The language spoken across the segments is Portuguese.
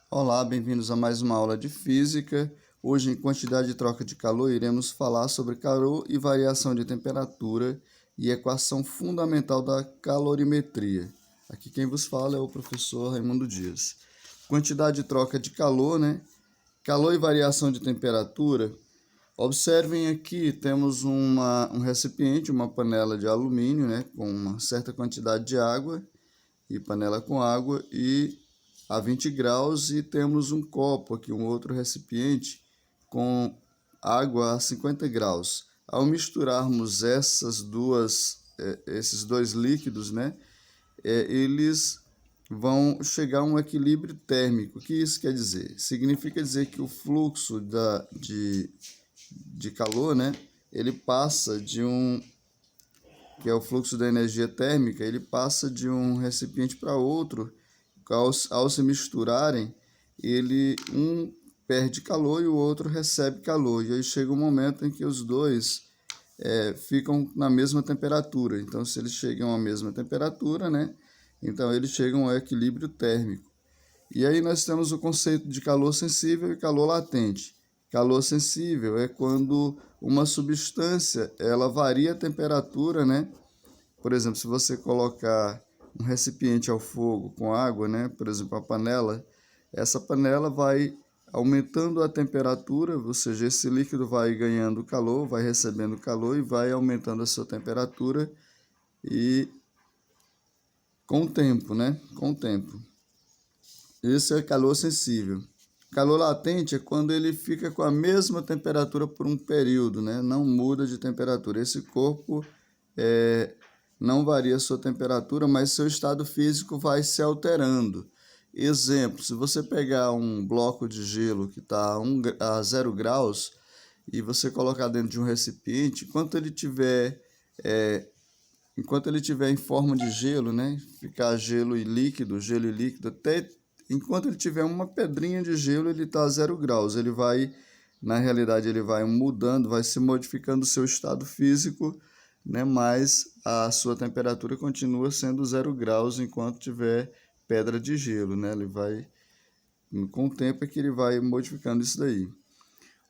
Olá, bem-vindos a mais uma aula de física. Hoje, em quantidade de troca de calor, iremos falar sobre calor e variação de temperatura e equação fundamental da calorimetria. Aqui quem vos fala é o professor Raimundo Dias. Quantidade de troca de calor, né? Calor e variação de temperatura. Observem aqui, temos um recipiente, uma panela de alumínio, né? Com uma certa quantidade de água e panela com água e a 20 graus, e temos um copo aqui, um outro recipiente com água a 50 graus. Ao misturarmos esses dois líquidos, né, eles vão chegar a um equilíbrio térmico. O que isso quer dizer? Significa dizer que o fluxo de calor, né, ele passa que é o fluxo da energia térmica, ele passa de um recipiente para outro. Ao se misturarem, um perde calor e o outro recebe calor. E aí chega um momento em que os dois ficam na mesma temperatura. Então, se eles chegam à mesma temperatura, né? Então, eles chegam ao equilíbrio térmico. E aí nós temos o conceito de calor sensível e calor latente. Calor sensível é quando uma substância ela varia a temperatura, né? Por exemplo, se você colocar um recipiente ao fogo com água, né? Por exemplo, a panela, essa panela vai aumentando a temperatura, ou seja, esse líquido vai ganhando calor, vai recebendo calor e vai aumentando a sua temperatura e com o tempo, né? Com o tempo. Esse é calor sensível. Calor latente é quando ele fica com a mesma temperatura por um período, né? Não muda de temperatura. Esse corpo não varia a sua temperatura, mas seu estado físico vai se alterando. Exemplo, se você pegar um bloco de gelo que está a 0 graus e você colocar dentro de um recipiente, enquanto ele tiver em forma de gelo, né, ficar gelo e líquido, até enquanto ele tiver uma pedrinha de gelo, ele está a 0 graus. Na realidade, ele vai mudando, vai se modificando o seu estado físico, né, mas a sua temperatura continua sendo 0 graus enquanto tiver pedra de gelo, né? Com o tempo é que ele vai modificando isso daí.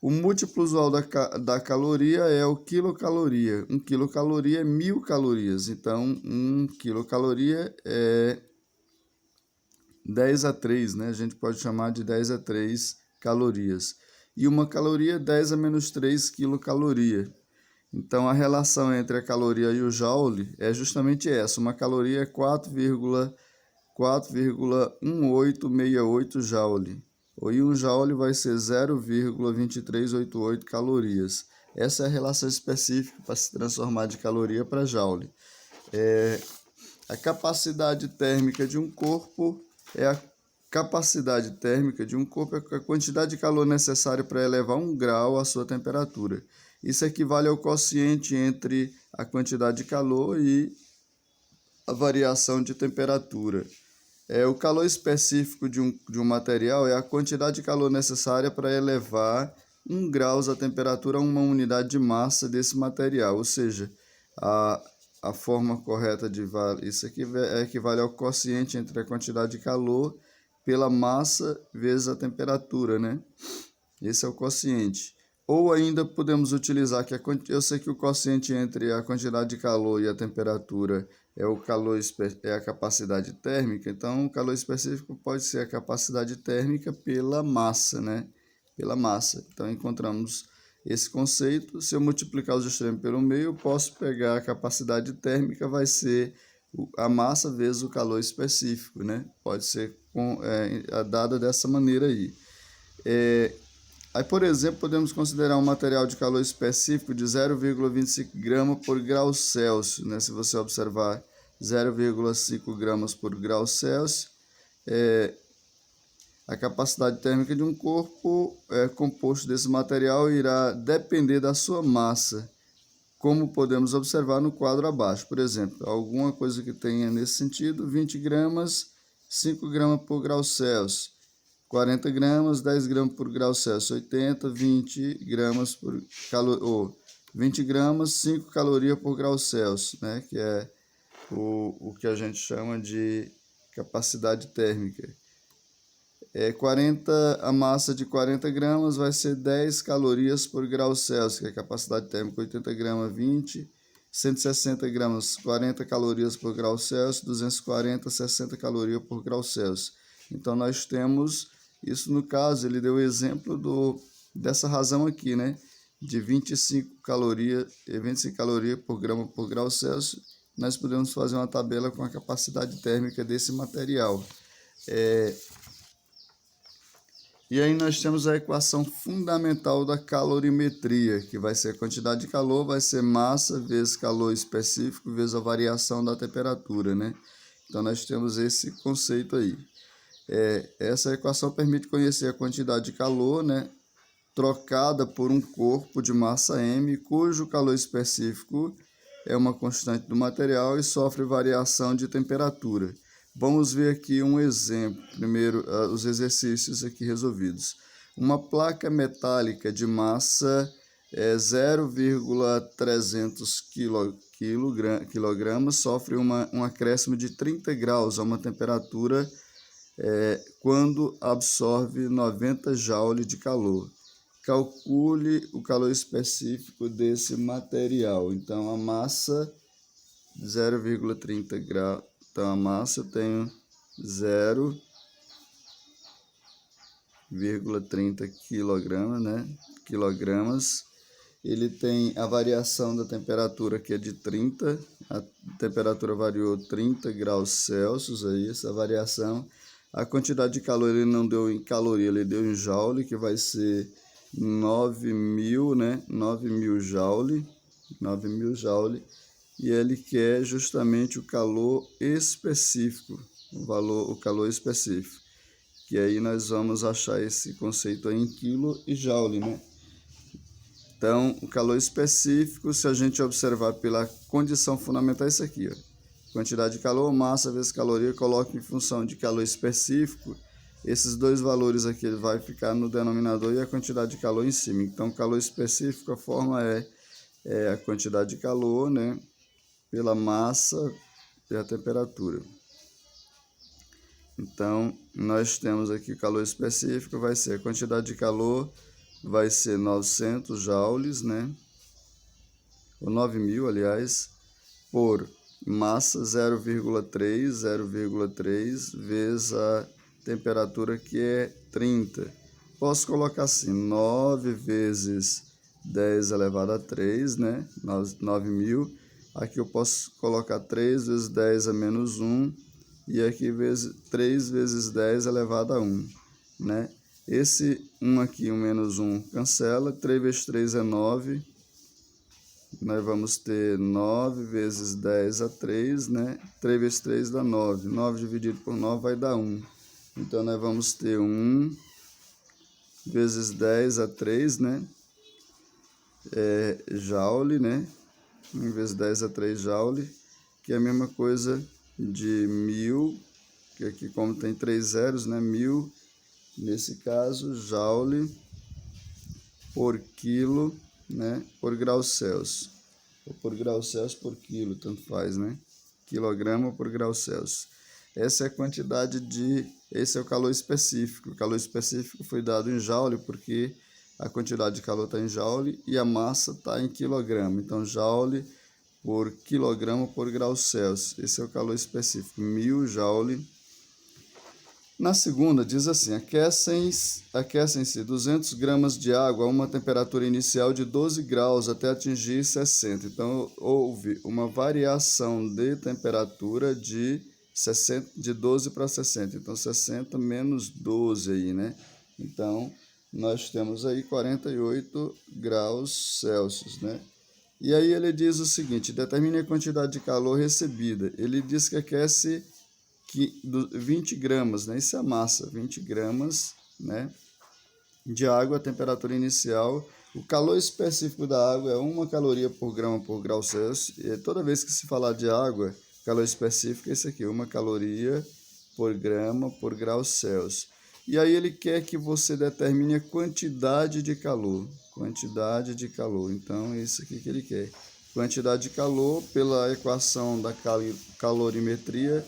O múltiplo usual da caloria é o quilocaloria. 1 quilocaloria é 1000 calorias. Então, 1 quilocaloria é 10 a 3, né? A gente pode chamar de 10 a 3 calorias. E uma caloria é 10 a menos 3 quilocaloria. Então, a relação entre a caloria e o joule é justamente essa. Uma caloria é 4,1868 joule. E um joule vai ser 0,2388 calorias. Essa é a relação específica para se transformar de caloria para joule. A capacidade térmica de um corpo é a quantidade de calor necessária para elevar 1 grau a sua temperatura. Isso equivale ao quociente entre a quantidade de calor e a variação de temperatura. O calor específico de um material é a quantidade de calor necessária para elevar 1 grau a temperatura a uma unidade de massa desse material, ou seja, a forma correta isso aqui equivale ao quociente entre a quantidade de calor pela massa vezes a temperatura, né? Esse é o quociente. Ou ainda podemos utilizar eu sei que o quociente entre a quantidade de calor e a temperatura é a capacidade térmica. Então, o calor específico pode ser a capacidade térmica pela massa, né? Pela massa. Então, encontramos esse conceito. Se eu multiplicar os extremos pelo meio, eu posso pegar a capacidade térmica, vai ser a massa vezes o calor específico, né? Pode ser dada dessa maneira aí. Aí, por exemplo, podemos considerar um material de calor específico de 0,25 gramas por grau Celsius, né? Se você observar 0,5 gramas por grau Celsius, a capacidade térmica de um corpo composto desse material irá depender da sua massa, como podemos observar no quadro abaixo. Por exemplo, alguma coisa que tenha nesse sentido, 20 gramas, 5 gramas por grau Celsius. 40 gramas, 10 gramas por grau Celsius, 80, 20 gramas por 20 gramas, 5 calorias por grau Celsius, né? Que é o que a gente chama de capacidade térmica. A massa de 40 gramas vai ser 10 calorias por grau Celsius, que é a capacidade térmica 80 gramas, 20, 160 gramas, 40 calorias por grau Celsius, 240, 60 calorias por grau Celsius. Então, nós temos isso no caso, ele deu o exemplo dessa razão aqui, né? De 25 calorias por grama por grau Celsius, nós podemos fazer uma tabela com a capacidade térmica desse material. E aí nós temos a equação fundamental da calorimetria, que vai ser a quantidade de calor, vai ser massa vezes calor específico vezes a variação da temperatura, né? Então nós temos esse conceito aí. Essa equação permite conhecer a quantidade de calor, né, trocada por um corpo de massa m, cujo calor específico é uma constante do material e sofre variação de temperatura. Vamos ver aqui um exemplo. Primeiro, os exercícios aqui resolvidos. Uma placa metálica de massa 0,300 kg sofre um acréscimo de 30 graus a uma temperatura quando absorve 90 joule de calor. Calcule o calor específico desse material. Então, a massa 0,30 graus. Então, a massa eu tenho 0,30 kg, né? Quilogramas. Ele tem a variação da temperatura que é de 30. A temperatura variou 30 graus Celsius, aí, essa variação. A quantidade de calor ele não deu em caloria, ele deu em joule, que vai ser 9.000, né? 9.000 joule. 9.000 joule. E ele quer justamente o calor específico, o calor específico. Que aí nós vamos achar esse conceito aí em quilo e joule, né? Então, o calor específico, se a gente observar pela condição fundamental, é isso aqui, ó. Quantidade de calor, massa vezes caloria, coloca em função de calor específico. Esses dois valores aqui ele vai ficar no denominador e a quantidade de calor em cima. Então, calor específico, a forma é a quantidade de calor, né, pela massa e a temperatura. Então, nós temos aqui o calor específico, vai ser a quantidade de calor, vai ser 900 joules, né, ou 9.000, aliás, por massa 0,3 vezes a temperatura que é 30. Posso colocar assim, 9 vezes 10 elevado a 3, né? 9.000. Aqui eu posso colocar 3 vezes 10 a menos 1. E aqui 3 vezes 10 elevado a 1, né? Esse 1 aqui, o menos 1, cancela. 3 vezes 3 é 9. Nós vamos ter 9 vezes 10 a 3, né? 3 vezes 3 dá 9. 9 dividido por 9 vai dar 1. Então, nós vamos ter 1 vezes 10 a 3, né? Joule, né? 1 vezes 10 a 3 joule, que é a mesma coisa de 1.000, que aqui como tem 3 zeros, né? 1.000, nesse caso, joule por quilo, né, por grau Celsius, ou por grau Celsius por quilo, tanto faz, né, quilograma por grau Celsius. Essa é a quantidade esse é o calor específico. O calor específico foi dado em joule, porque a quantidade de calor está em joule e a massa está em quilograma. Então, joule por quilograma por grau Celsius. Esse é o calor específico, 1.000 joule. Na segunda, diz assim, aquecem-se 200 gramas de água a uma temperatura inicial de 12 graus até atingir 60. Então, houve uma variação de temperatura de 12 para 60. Então, 60 menos 12 aí, né? Então, nós temos aí 48 graus Celsius, né? E aí ele diz o seguinte, determine a quantidade de calor recebida. Ele diz que aquece 20 gramas, né? Isso é a massa, 20 gramas, né, de água, a temperatura inicial. O calor específico da água é 1 caloria por grama por grau Celsius. E toda vez que se falar de água, calor específico é esse aqui, 1 caloria por grama por grau Celsius. E aí ele quer que você determine a quantidade de calor. Quantidade de calor. Então, é isso aqui que ele quer. Quantidade de calor, pela equação da calorimetria,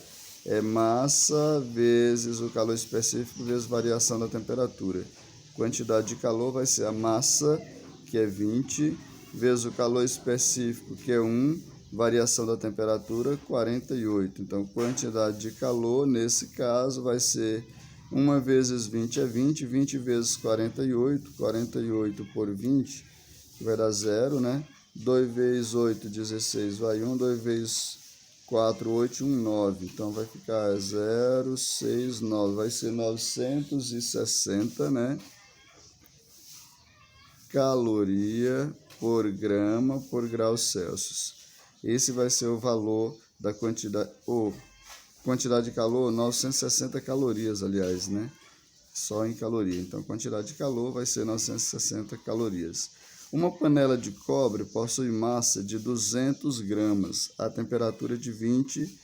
é massa vezes o calor específico vezes variação da temperatura. Quantidade de calor vai ser a massa, que é 20, vezes o calor específico, que é 1, variação da temperatura, 48. Então, quantidade de calor, nesse caso, vai ser 1 vezes 20 é 20, 20 vezes 48, 48 por 20, vai dar 0, né? 2 vezes 8, 16, vai 1, 2 vezes 4, 8, 1, 9. Então, vai ficar 0, 6, 9. Vai ser 960, né? Caloria por grama por grau Celsius. Esse vai ser o valor da quantidade de calor, 960 calorias, aliás, né? Só em caloria. Então, quantidade de calor vai ser 960 calorias. Uma panela de cobre possui massa de 200 gramas, a temperatura de 20,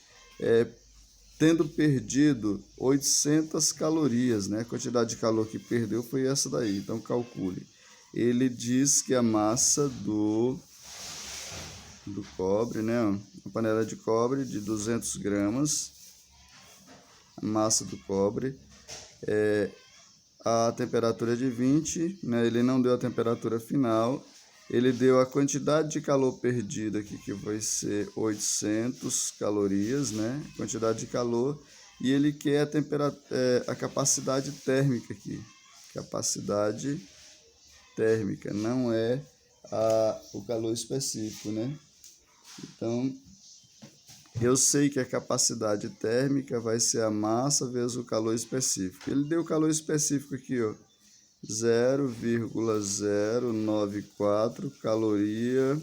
tendo perdido 800 calorias, né? A quantidade de calor que perdeu foi essa daí, então calcule. Ele diz que a massa do cobre, né? Uma panela de cobre de 200 gramas, a massa do cobre, a temperatura de 20, né? Ele não deu a temperatura final, ele deu a quantidade de calor perdida aqui, que vai ser 800 calorias, né? Quantidade de calor, e ele quer a capacidade térmica aqui, capacidade térmica, não é o calor específico, né? Então, eu sei que a capacidade térmica vai ser a massa vezes o calor específico. Ele deu o calor específico aqui, ó, 0,094 caloria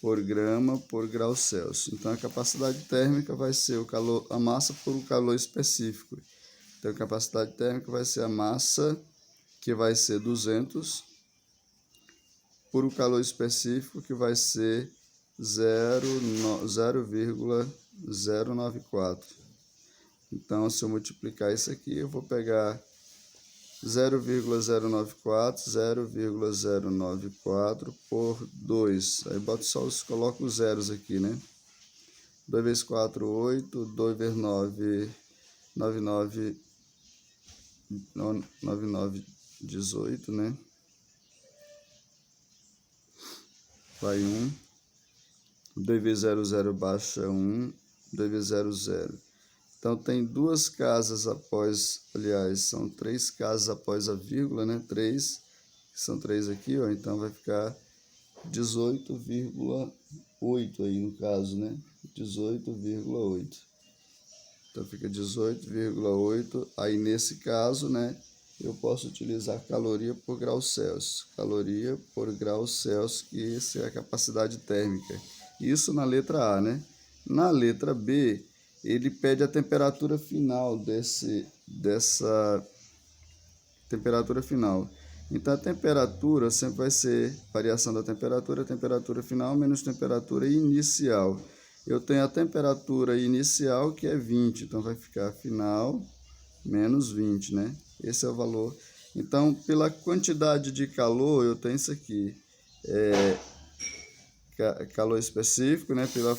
por grama por grau Celsius. Então, a capacidade térmica vai ser a massa por o calor específico. Então, a capacidade térmica vai ser a massa, que vai ser 200, por o calor específico, que vai ser 0,094. Então, se eu multiplicar isso aqui, eu vou pegar 0,094 por 2. Aí coloco os zeros aqui, né? 2 vezes 4, 8. 2 vezes 9, 99, 18, né? Vai 1. 2 vezes 0, 0 baixa 1. 2 vezes 0, 0. Então, tem duas casas após, aliás, são 3 casas após a vírgula, né? 3, são 3 aqui, ó. Então, vai ficar 18,8 aí no caso, né? 18,8. Então, fica 18,8. Aí, nesse caso, né? Eu posso utilizar caloria por grau Celsius. Caloria por grau Celsius, que essa é a capacidade térmica. Isso na letra A, né? Na letra B, ele pede a temperatura final dessa temperatura final. Então, a temperatura sempre vai ser variação da temperatura final menos temperatura inicial. Eu tenho a temperatura inicial, que é 20, então vai ficar final menos 20, né? Esse é o valor. Então, pela quantidade de calor, eu tenho isso aqui. Calor específico, né? Pela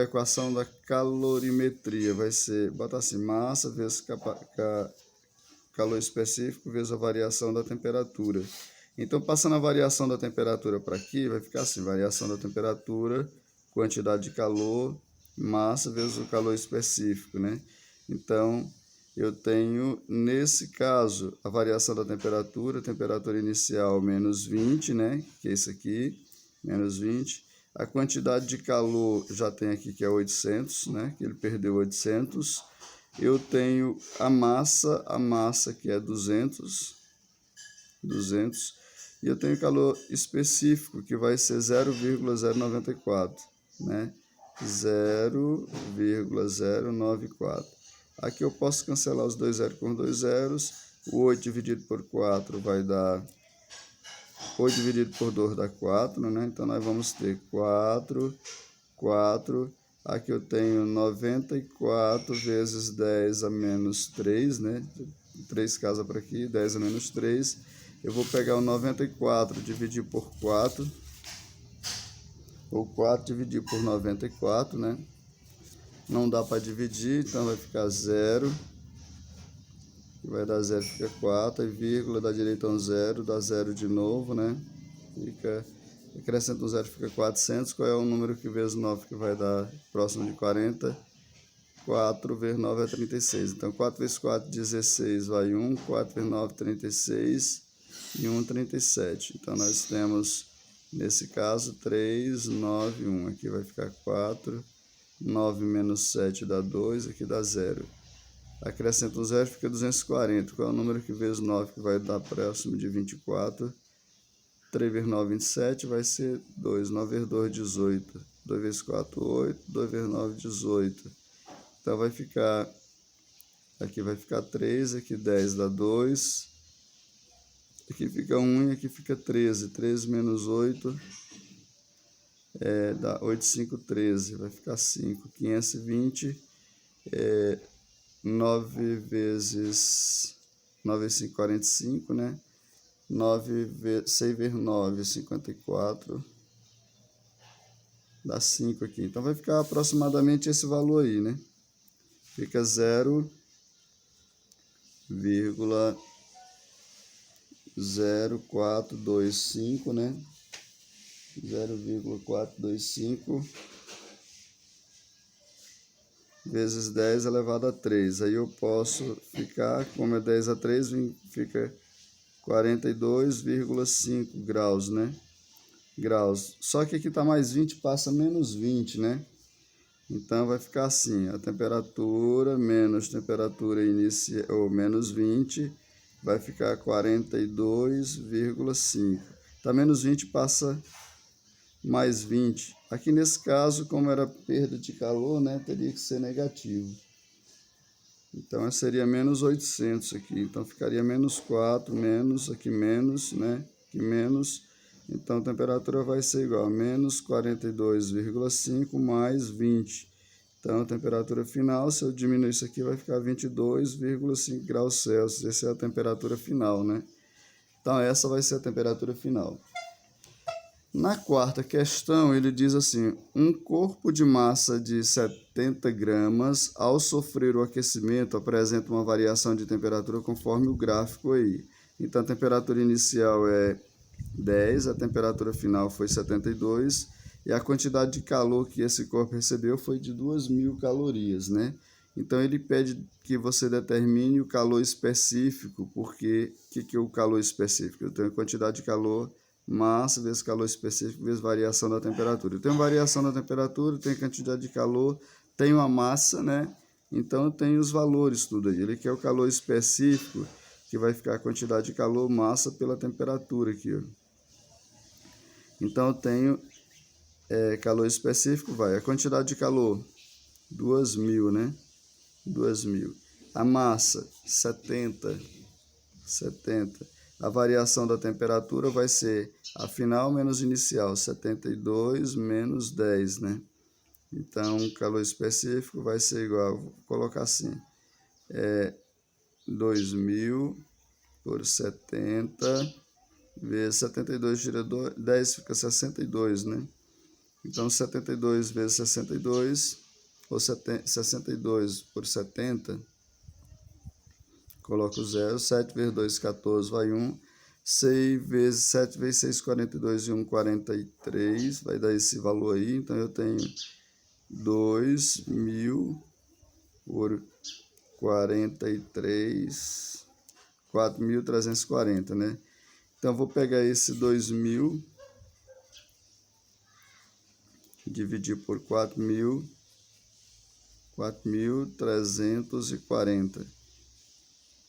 equação da calorimetria, vai ser, bota assim, massa vezes calor específico vezes a variação da temperatura. Então, passando a variação da temperatura para aqui, vai ficar assim, variação da temperatura, quantidade de calor, massa vezes o calor específico, né? Então, eu tenho, nesse caso, a variação da temperatura inicial menos 20, né? Que é isso aqui, menos 20. A quantidade de calor já tem aqui, que é 800, né? Que ele perdeu 800. Eu tenho a massa que é 200. E eu tenho calor específico, que vai ser 0,094, né? 0,094. Aqui eu posso cancelar os 2 zeros com 2 zeros. O 8 dividido por 4 vai dar... 8 dividido por 2 dá 4, né? Então, nós vamos ter 4. Aqui eu tenho 94 vezes 10 a menos 3, né? 3 casas para aqui, 10 a menos 3. Eu vou pegar o 94 e dividir por 4. Ou 4 dividir por 94, né? Não dá para dividir, então vai ficar 0. Vai dar 0, fica 4. E vírgula da direita um 0, dá 0 de novo, né? Acrescenta um 0, fica 400. Qual é o número que vezes 9 que vai dar próximo de 40? 4 vezes 9 é 36. Então, 4 vezes 4, 16, vai 1. 4 vezes 9, 36. E 1, 37. Então, nós temos, nesse caso, 3, 9, 1. Aqui vai ficar 4. 9 menos 7 dá 2. Aqui dá 0. Acrescenta um 0, fica 240. Qual é o número que vezes 9 que vai dar próximo de 24? 3 vezes 9, 27, vai ser 2. 9 vezes 2, 18. 2 vezes 4, 8. 2 vezes 9, 18. Então vai ficar, aqui vai ficar 3, aqui 10 dá 2. Aqui fica 1 e aqui fica 13. 13 menos 8 dá 8, 5, 13. Vai ficar 5. 520 9 vezes 9 vezes 5, 45, né? 6 vezes 9, 54. Dá 5 aqui. Então, vai ficar aproximadamente esse valor aí, né? Fica 0,0425, né? 0,425 vezes 10 elevado a 3. Aí eu posso ficar, como é 10 a 3, fica 42,5 graus, né? Graus. Só que aqui está mais 20, passa menos 20, né? Então, vai ficar assim, a temperatura menos temperatura inicial, ou menos 20, vai ficar 42,5. Tá menos 20, passa mais 20. Aqui nesse caso, como era perda de calor, né, teria que ser negativo. Então, seria menos 800 aqui. Então, ficaria menos 4, menos, aqui menos, né, aqui menos. Então, a temperatura vai ser igual a menos 42,5 mais 20. Então, a temperatura final, se eu diminuir isso aqui, vai ficar 22,5 graus Celsius. Essa é a temperatura final, né? Então, essa vai ser a temperatura final. Na quarta questão, ele diz assim: um corpo de massa de 70 gramas, ao sofrer o aquecimento, apresenta uma variação de temperatura conforme o gráfico aí. Então, a temperatura inicial é 10, a temperatura final foi 72, e a quantidade de calor que esse corpo recebeu foi de 2.000 calorias, né? Então, ele pede que você determine o calor específico, porque o que é o calor específico? Eu tenho a quantidade de calor, massa vezes calor específico vezes variação da temperatura. Eu tenho variação da temperatura, tenho quantidade de calor, tenho a massa, né? Então, eu tenho os valores tudo aí. Ele quer o calor específico, que vai ficar a quantidade de calor, massa pela temperatura aqui, ó. Então, eu tenho calor específico, vai. A quantidade de calor, 2.000, né? 2.000. A massa, 70. A variação da temperatura vai ser a final menos inicial, 72 menos 10, né? Então, o calor específico vai ser igual, vou colocar assim, 2.000 por 70, vezes 72 tira 10, fica 62, né? Então, 72 vezes 62, ou 62 por 70, coloco 0, 7 vezes 2, 14, vai 1. 6 vezes 7 vezes 6, 42 e 1, 43, vai dar esse valor aí. Então, eu tenho 2.000 por 43, 4.340, né? Então, vou pegar esse 2.000, dividir por 4.340.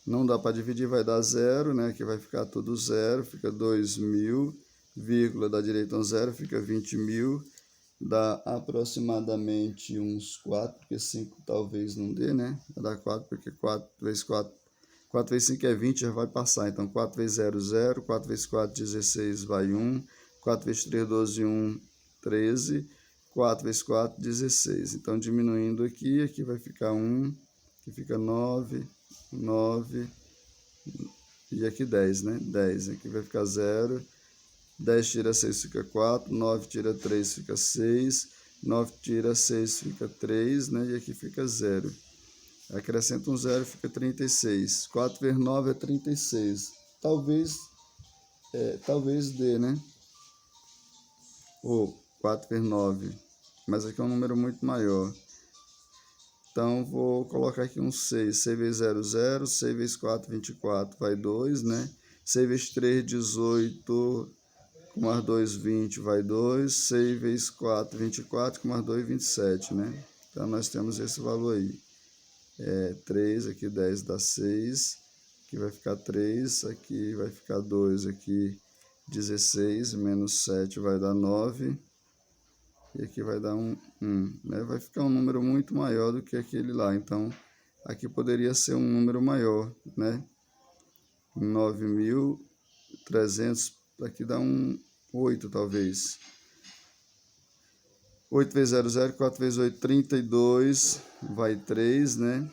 Não dá para dividir, vai dar 0, né? Aqui vai ficar tudo 0, fica 2.000, vírgula da direita um 0, fica 20.000, dá aproximadamente uns 4, porque 5 talvez não dê, né? Vai dar 4, porque 4 vezes 4 vezes 5 é 20, já vai passar. Então, 4 vezes 0, 0, 4 vezes 4, 16, vai 1, 4 vezes 3, 12, 1, 13, 4 vezes 4, 16. Então, diminuindo aqui, aqui vai ficar 1, aqui fica 9, 9, e aqui 10, né? 10, aqui vai ficar 0, 10 tira 6 fica 4, 9 tira 3 fica 6, 9 tira 6 fica 3, né? E aqui fica 0. Acrescenta um 0, fica 36. 4 vezes 9 é 36. Talvez dê, né? Ou 4 vezes 9. Mas aqui é um número muito maior. Então, vou colocar aqui um 6. 6 vezes 0, 0. 6 vezes 4, 24. Vai 2, né? 6 vezes 3, 18. Com mais 2, 20. Vai 2. 6 vezes 4, 24. Com mais 2, 27, né? Então, nós temos esse valor aí. 3, aqui 10 dá 6. Aqui vai ficar 3. Aqui vai ficar 2. Aqui 16. Menos 7 vai dar 9. E aqui vai dar 1, né? Vai ficar um número muito maior do que aquele lá. Então, aqui poderia ser um número maior, né? 9.300, aqui dá 8, talvez. 8 vezes 0, 0. 4 vezes 8, 32. Vai 3, né?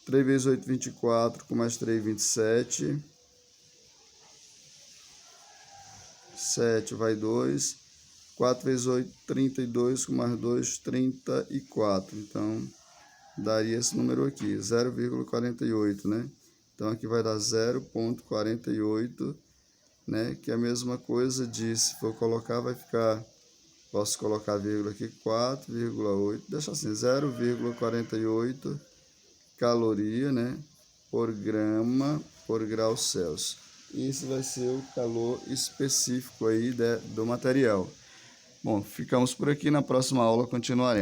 3 vezes 8, 24. Com mais 3, 27. 7 vai 2. 4 vezes 8, 32, com mais 2, 34. Então, daria esse número aqui, 0,48, né? Então, aqui vai dar 0,48, né? Que é a mesma coisa de, se for colocar, vai ficar, posso colocar vírgula aqui, 4,8, deixa assim, 0,48 caloria, né? Por grama por grau Celsius. Esse vai ser o calor específico aí do material. Bom, ficamos por aqui. Na próxima aula continuaremos.